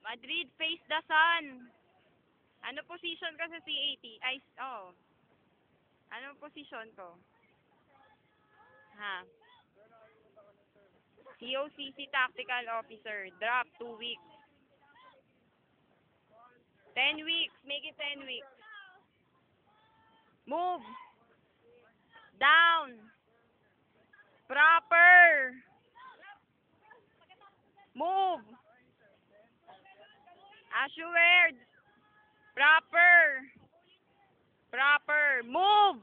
Madrid, face the sun. Ano position ka sa CAT? Ay, oh. Ano position ko? Ha? COCC Tactical Officer. Drop 2 weeks. 10 weeks. Make it 10 weeks. Move. Down. Proper. Move. Assured. Proper. Proper. Move.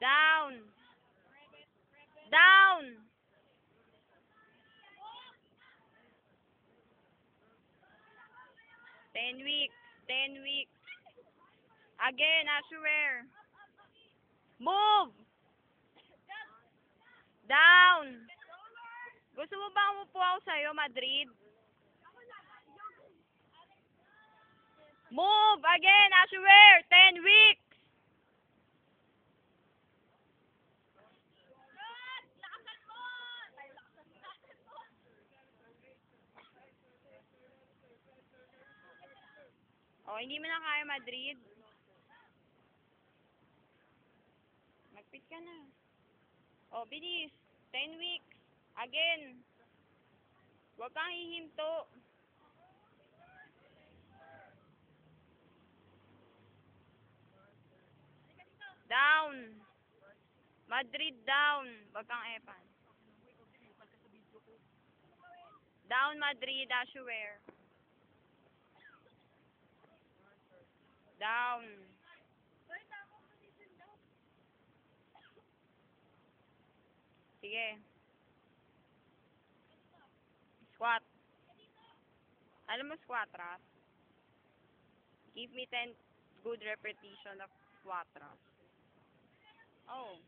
Down. Down. Ten weeks. 10 weeks. Again, assured. Move. Down. Gusto mo bang umupo ako sa'yo, Madrid? Move. Again, assured. 10 weeks. Oh, hindi mo na kaya, Madrid. Magpit ka na. Oh, bilis. 10 weeks. Again. Huwag kang hihinto. Down. Madrid, down. Huwag kang epan. Down, Madrid, assured. Down. Sige. Squat. Alam mo squat thrust? Give me 10 good repetition of squat thrust. Oh.